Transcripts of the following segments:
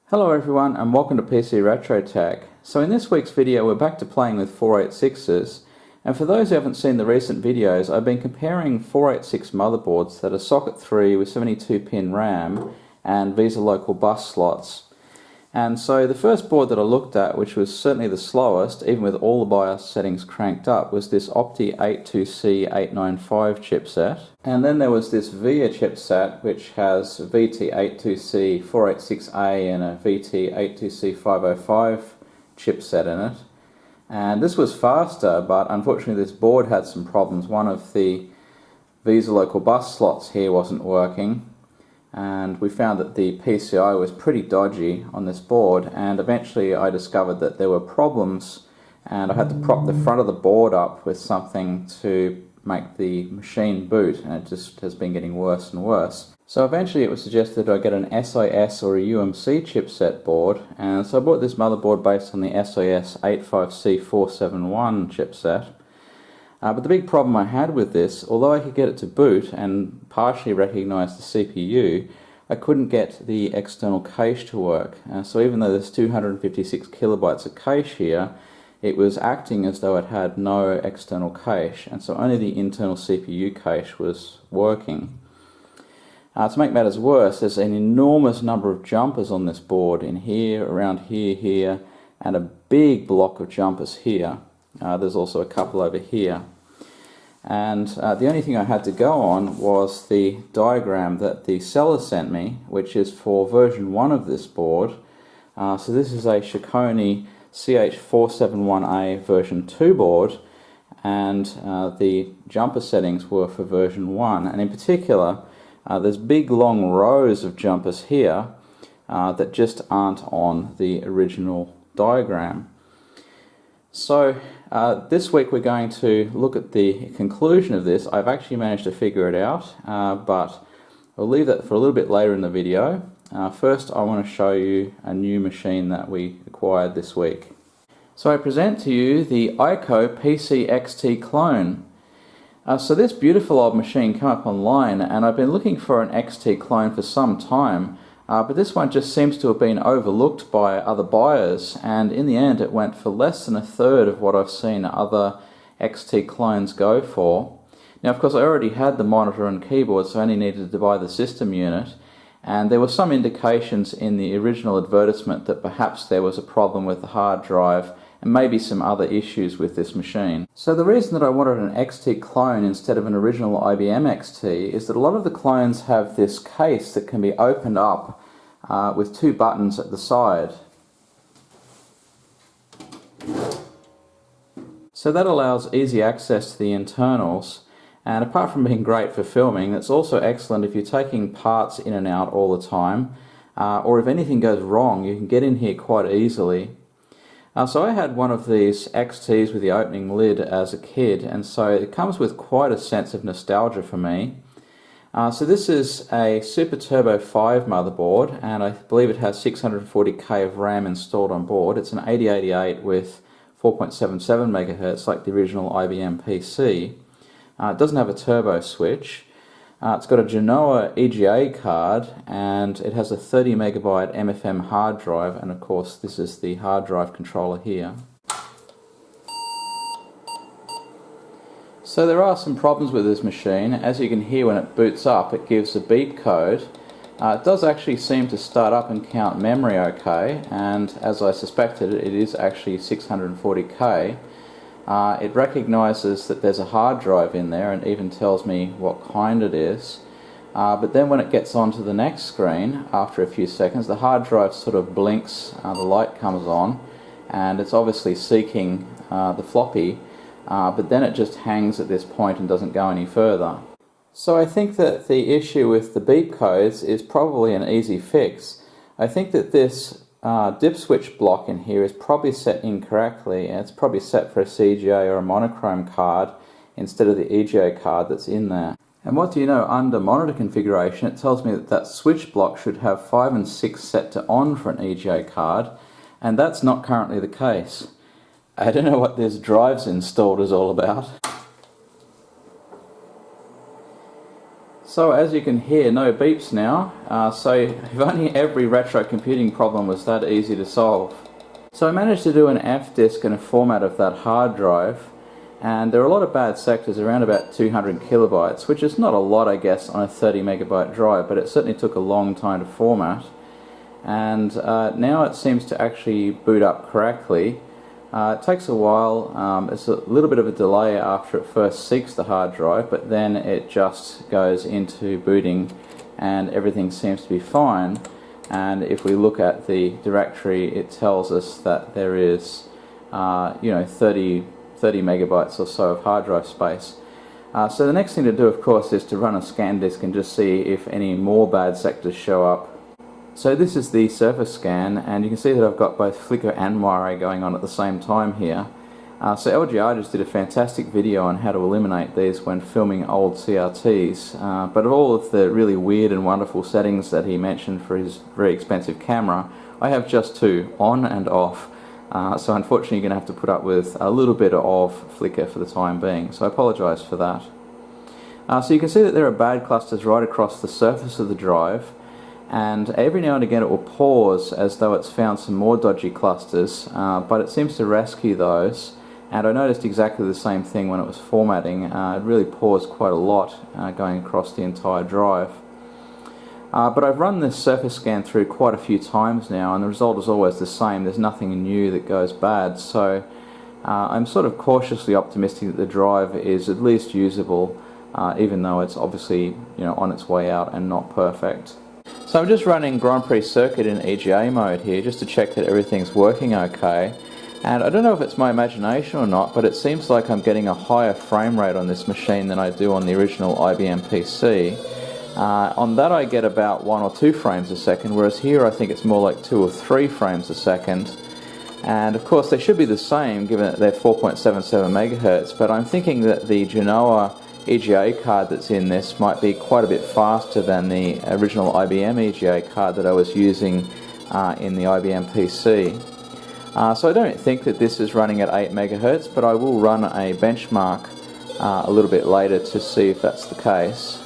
Hello everyone and welcome to PC Retro Tech. So in this week's video we're back to playing with 486s, and for those who haven't seen the recent videos, I've been comparing 486 motherboards that are socket 3 with 72 pin RAM and Visa local bus slots. And so the first board that I looked at, which was certainly the slowest, even with all the BIOS settings cranked up, was this Opti82C895 chipset. And then there was this VIA chipset, which has VT82C486A and a VT82C505 chipset in it. And this was faster, but unfortunately this board had some problems. One of the Visa local bus slots here wasn't working, and we found that the PCI was pretty dodgy on this board, and eventually I discovered that there were problems and I had to prop the front of the board up with something to make the machine boot, and it just has been getting worse and worse. So eventually it was suggested I get an SIS or a UMC chipset board, and so I bought this motherboard based on the SIS 85C471 chipset. But the big problem I had with this, although I could get it to boot and partially recognize the CPU, I couldn't get the external cache to work. So even though there's 256 kilobytes of cache here, it was acting as though it had no external cache, and so only the internal CPU cache was working. To make matters worse, there's an enormous number of jumpers on this board, in here, around here, here, and a big block of jumpers here. There's also a couple over here. And the only thing I had to go on was the diagram that the seller sent me, which is for version 1 of this board. So this is a Shikoni CH471A version 2 board, and the jumper settings were for version 1. And in particular, there's big long rows of jumpers here that just aren't on the original diagram. So this week we're going to look at the conclusion of this. I've actually managed to figure it out, but I'll leave that for a little bit later in the video. First I want to show you a new machine that we acquired this week. So I present to you the iCo PC-XT clone. So this beautiful old machine came up online, and I've been looking for an XT clone for some time. But this one just seems to have been overlooked by other buyers, and in the end it went for less than a third of what I've seen other XT clones go for. Now of course I already had the monitor and keyboard, so I only needed to buy the system unit, and there were some indications in the original advertisement that perhaps there was a problem with the hard drive and maybe some other issues with this machine. So the reason that I wanted an XT clone instead of an original IBM XT is that a lot of the clones have this case that can be opened up with two buttons at the side. So that allows easy access to the internals, and apart from being great for filming, it's also excellent if you're taking parts in and out all the time, or if anything goes wrong you can get in here quite easily. So I had one of these XTs with the opening lid as a kid, and so it comes with quite a sense of nostalgia for me. So this is a Super Turbo 5 motherboard, and I believe it has 640K of RAM installed on board. It's an 8088 with 4.77 MHz like the original IBM PC. It doesn't have a turbo switch. It's got a Genoa EGA card, and it has a 30 megabyte MFM hard drive, and of course this is the hard drive controller here. So there are some problems with this machine. As you can hear, when it boots up it gives a beep code. It does actually seem to start up and count memory okay, and as I suspected it is actually 640K. It recognizes that there's a hard drive in there and even tells me what kind it is. But then when it gets onto the next screen, after a few seconds, the hard drive sort of blinks, the light comes on, and it's obviously seeking the floppy, but then it just hangs at this point and doesn't go any further. So I think that the issue with the beep codes is probably an easy fix. I think that this dip switch block in here is probably set incorrectly, and it's probably set for a CGA or a monochrome card instead of the EGA card that's in there. And what do you know, under monitor configuration it tells me that that switch block should have 5 and 6 set to on for an EGA card, and that's not currently the case. I don't know what this drives installed is all about. So as you can hear, no beeps now, so if only every retro computing problem was that easy to solve. So I managed to do an F disk and a format of that hard drive, and there are a lot of bad sectors, around about 200 kilobytes, which is not a lot, I guess, on a 30 megabyte drive, but it certainly took a long time to format. And now it seems to actually boot up correctly. It takes a while. It's a little bit of a delay after it first seeks the hard drive, but then it just goes into booting and everything seems to be fine. And if we look at the directory, it tells us that there is 30 megabytes or so of hard drive space. So the next thing to do, of course, is to run a scan disk and just see if any more bad sectors show up. So this is the surface scan, and you can see that I've got both flicker and moire going on at the same time here. So LGR just did a fantastic video on how to eliminate these when filming old CRTs, but of all of the really weird and wonderful settings that he mentioned for his very expensive camera, I have just two, on and off. So unfortunately you're going to have to put up with a little bit of flicker for the time being, so I apologise for that. So you can see that there are bad clusters right across the surface of the drive, and every now and again it will pause as though it's found some more dodgy clusters, but it seems to rescue those, and I noticed exactly the same thing when it was formatting. It really paused quite a lot going across the entire drive. But I've run this surface scan through quite a few times now, and the result is always the same. There's nothing new that goes bad, so I'm sort of cautiously optimistic that the drive is at least usable, even though it's obviously on its way out and not perfect. So I'm just running Grand Prix circuit in EGA mode here just to check that everything's working okay, and I don't know if it's my imagination or not, but it seems like I'm getting a higher frame rate on this machine than I do on the original IBM PC. On that I get about 1 or 2 frames a second, whereas here I think it's more like 2 or 3 frames a second. And of course they should be the same given that they're 4.77 megahertz, but I'm thinking that the Genoa EGA card that's in this might be quite a bit faster than the original IBM EGA card that I was using in the IBM PC. So I don't think that this is running at 8 megahertz, but I will run a benchmark a little bit later to see if that's the case.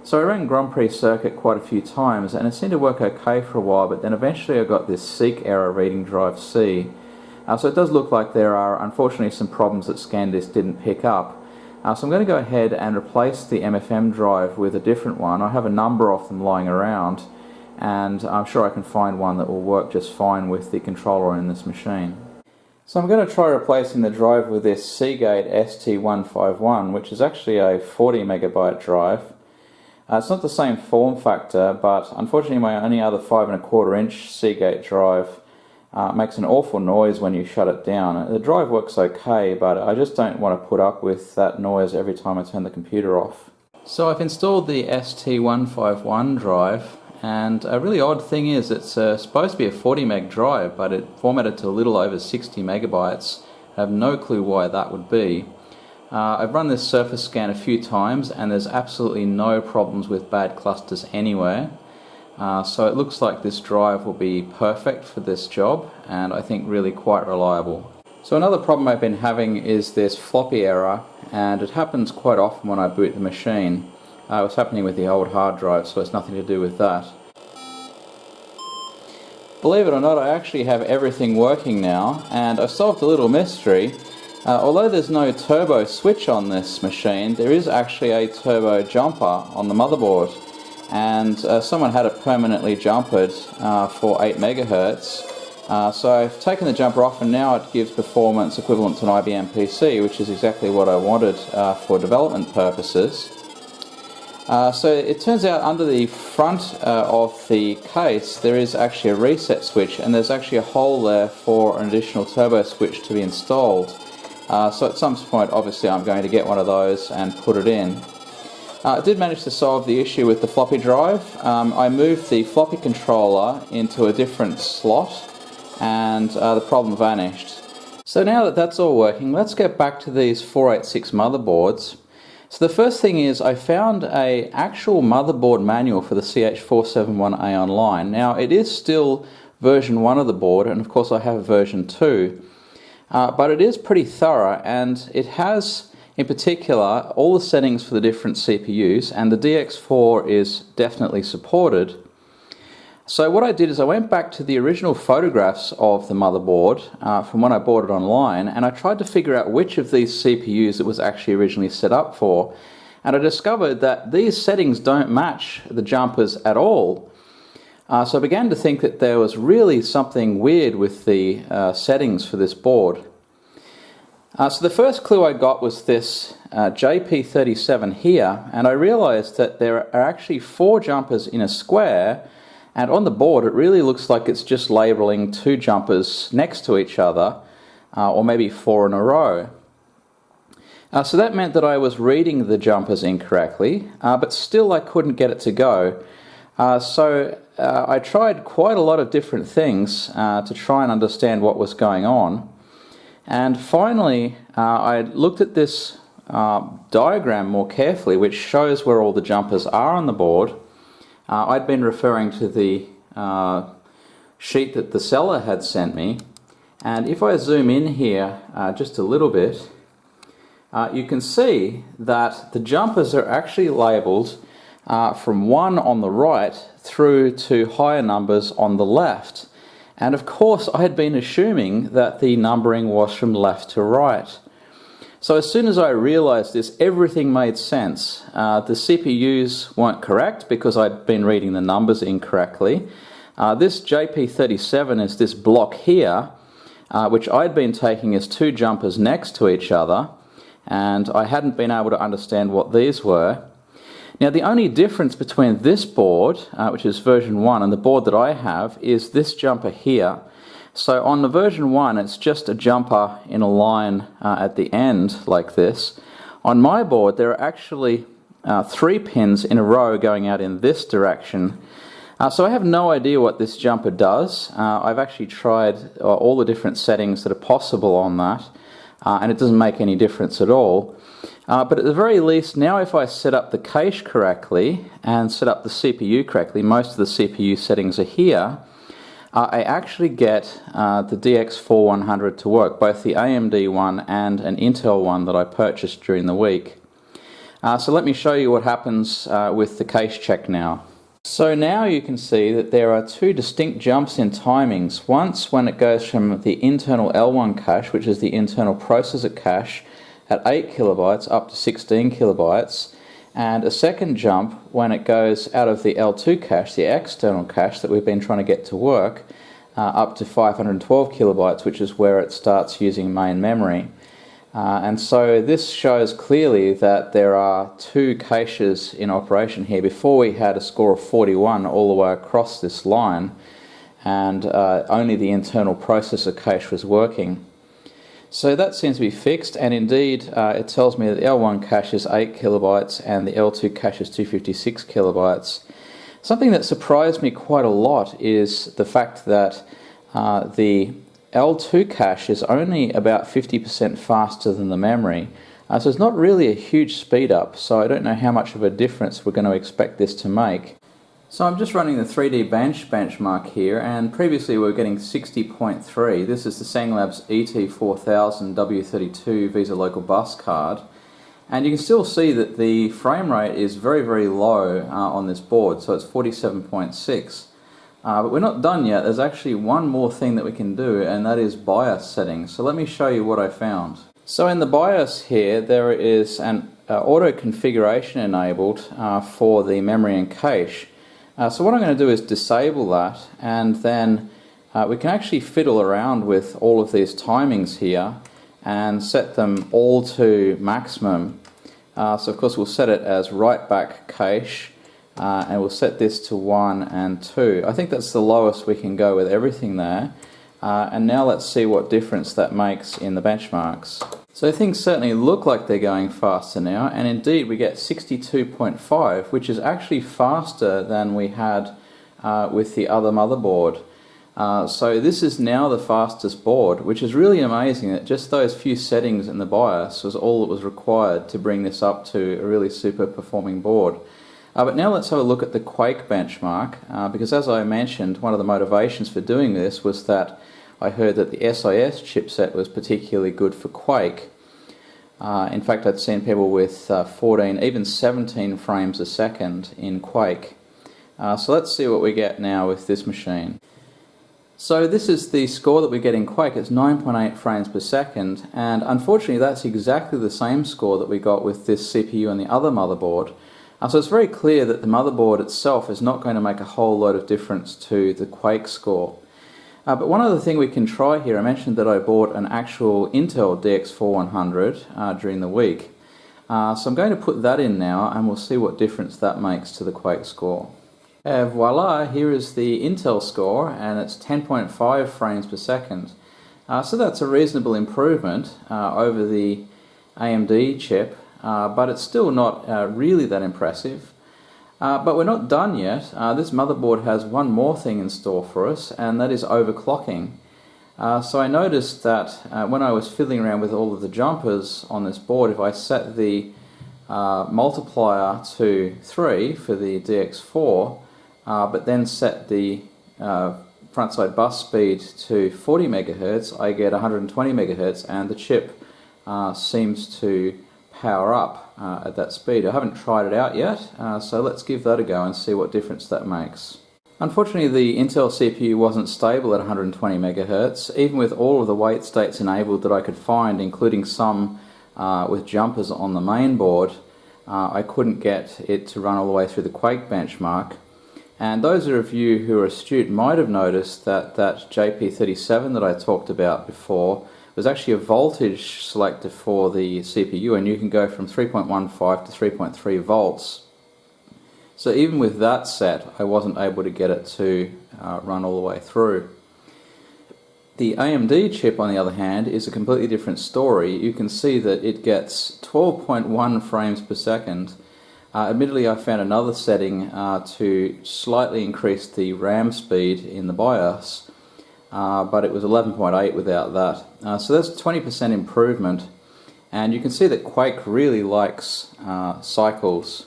So I ran Grand Prix circuit quite a few times and it seemed to work okay for a while, but then eventually I got this seek error reading drive C. So it does look like there are unfortunately some problems that ScanDisk didn't pick up. So I'm going to go ahead and replace the MFM drive with a different one. I have a number of them lying around, and I'm sure I can find one that will work just fine with the controller in this machine. So I'm going to try replacing the drive with this Seagate ST151, which is actually a 40 megabyte drive. It's not the same form factor, but unfortunately my only other 5¼ inch Seagate drive makes an awful noise when you shut it down. The drive works okay, but I just don't want to put up with that noise every time I turn the computer off. So I've installed the ST151 drive, and a really odd thing is it's supposed to be a 40 meg drive, but it formatted to a little over 60 megabytes. I have no clue why that would be. I've run this surface scan a few times and there's absolutely no problems with bad clusters anywhere. So it looks like this drive will be perfect for this job, and I think really quite reliable. So another problem I've been having is this floppy error, and it happens quite often when I boot the machine. It was happening with the old hard drive, so it's nothing to do with that. Believe it or not, I actually have everything working now, and I've solved a little mystery. Although there's no turbo switch on this machine, there is actually a turbo jumper on the motherboard. And someone had it permanently jumpered for 8 megahertz. So I've taken the jumper off, and now it gives performance equivalent to an IBM PC, which is exactly what I wanted for development purposes. So it turns out under the front of the case there is actually a reset switch, and there's actually a hole there for an additional turbo switch to be installed. So at some point obviously I'm going to get one of those and put it in. I did manage to solve the issue with the floppy drive. I moved the floppy controller into a different slot, and the problem vanished. So now that that's all working, let's get back to these 486 motherboards. So the first thing is I found an actual motherboard manual for the CH471A online. Now it is still version 1 of the board, and of course I have version 2. but it is pretty thorough, and it has in particular all the settings for the different CPUs, and the DX4 is definitely supported. So what I did is I went back to the original photographs of the motherboard from when I bought it online, and I tried to figure out which of these CPUs it was actually originally set up for, and I discovered that these settings don't match the jumpers at all. So I began to think that there was really something weird with the settings for this board. So the first clue I got was this JP37 here, and I realized that there are actually 4 jumpers in a square, and on the board it really looks like it's just labeling 2 jumpers next to each other, or maybe 4 in a row. So that meant that I was reading the jumpers incorrectly, but still I couldn't get it to go. So I tried quite a lot of different things to try and understand what was going on. And finally, I looked at this diagram more carefully, which shows where all the jumpers are on the board. I'd been referring to the sheet that the seller had sent me, and if I zoom in here just a little bit, you can see that the jumpers are actually labelled from 1 on the right through to higher numbers on the left. And of course I had been assuming that the numbering was from left to right. So as soon as I realized this, everything made sense. The CPUs weren't correct because I'd been reading the numbers incorrectly. This JP37 is this block here, which I'd been taking as 2 jumpers next to each other, and I hadn't been able to understand what these were. Now the only difference between this board, which is version 1, and the board that I have is this jumper here. So on the version 1 it's just a jumper in a line at the end like this. On my board there are actually 3 pins in a row going out in this direction. So I have no idea what this jumper does. I've actually tried all the different settings that are possible on that, and it doesn't make any difference at all. But at the very least, now if I set up the cache correctly and set up the CPU correctly, most of the CPU settings are here, I actually get the DX4100 to work, both the AMD one and an Intel one that I purchased during the week. So let me show you what happens with the cache check now. So now you can see that there are 2 distinct jumps in timings. Once when it goes from the internal L1 cache, which is the internal processor cache, at 8 kilobytes up to 16 kilobytes, and a second jump when it goes out of the L2 cache, the external cache that we've been trying to get to work, up to 512 kilobytes, which is where it starts using main memory. And so this shows clearly that there are 2 caches in operation here. Before we had a score of 41 all the way across this line, and only the internal processor cache was working. So that seems to be fixed, and indeed it tells me that the L1 cache is 8 kilobytes and the L2 cache is 256 kilobytes. Something that surprised me quite a lot is the fact that the L2 cache is only about 50% faster than the memory. So it's not really a huge speed up, so I don't know how much of a difference we're going to expect this to make. So I'm just running the 3D benchmark here, and previously we were getting 60.3. This is the Sanglabs ET4000 W32 Visa Local Bus card. And you can still see that the frame rate is very, very low on this board, so it's 47.6. But we're not done yet. There's actually one more thing that we can do, and that is BIOS settings. So let me show you what I found. So in the BIOS here, there is an auto configuration enabled for the memory and cache. So what I'm going to do is disable that, and then we can actually fiddle around with all of these timings here and set them all to maximum. So of course we'll set it as write back cache, and we'll set this to 1 and 2. I think that's the lowest we can go with everything there. And now let's see what difference that makes in the benchmarks. So things certainly look like they're going faster now, and indeed we get 62.5, which is actually faster than we had with the other motherboard. So this is now the fastest board, which is really amazing that just those few settings in the BIOS was all that was required to bring this up to a really super performing board. But now let's have a look at the Quake benchmark, because as I mentioned, one of the motivations for doing this was that I heard that the SIS chipset was particularly good for Quake. In fact, I'd seen people with 14, even 17 frames a second in Quake. So let's see what we get now with this machine. So this is the score that we get in Quake. It's 9.8 frames per second, and unfortunately that's exactly the same score that we got with this CPU and the other motherboard. So it's very clear that the motherboard itself is not going to make a whole lot of difference to the Quake score. But one other thing we can try here, I mentioned that I bought an actual Intel DX4100 during the week. So I'm going to put that in now and we'll see what difference that makes to the Quake score. Voila, here is the Intel score, and it's 10.5 frames per second. So that's a reasonable improvement over the AMD chip, but it's still not really that impressive. But we're not done yet. This motherboard has one more thing in store for us, and that is overclocking. So I noticed that when I was fiddling around with all of the jumpers on this board, if I set the multiplier to 3 for the DX4, but then set the frontside bus speed to 40 megahertz, I get 120 megahertz, and the chip seems to power up at that speed. I haven't tried it out yet, so let's give that a go and see what difference that makes. Unfortunately, the Intel CPU wasn't stable at 120 megahertz, even with all of the wait states enabled that I could find, including some with jumpers on the main board. I couldn't get it to run all the way through the Quake benchmark. And those of you who are astute might have noticed that that JP37 that I talked about before was actually a voltage selector for the CPU, and you can go from 3.15 to 3.3 volts. So even with that set, I wasn't able to get it to run all the way through. The AMD chip, on the other hand, is a completely different story. You can see that it gets 12.1 frames per second. Admittedly, I found another setting to slightly increase the RAM speed in the BIOS, but it was 11.8 without that. So that's a 20% improvement, and you can see that Quake really likes cycles.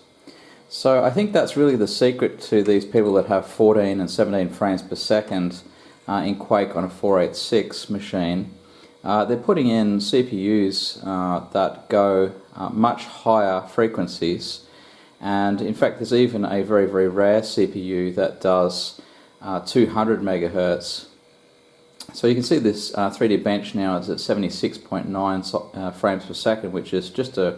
So I think that's really the secret to these people that have 14 and 17 frames per second in Quake on a 486 machine. They're putting in CPUs that go much higher frequencies, and in fact there's even a very, very rare CPU that does 200 megahertz. So you can see this 3D bench now is at 76.9 frames per second, which is just an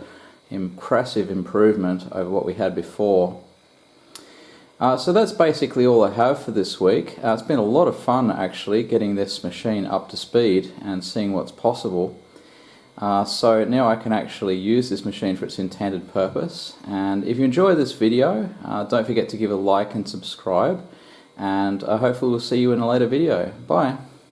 impressive improvement over what we had before. So that's basically all I have for this week. It's been a lot of fun actually getting this machine up to speed and seeing what's possible. So now I can actually use this machine for its intended purpose. And if you enjoy this video, don't forget to give a like and subscribe, and hopefully we'll see you in a later video. Bye.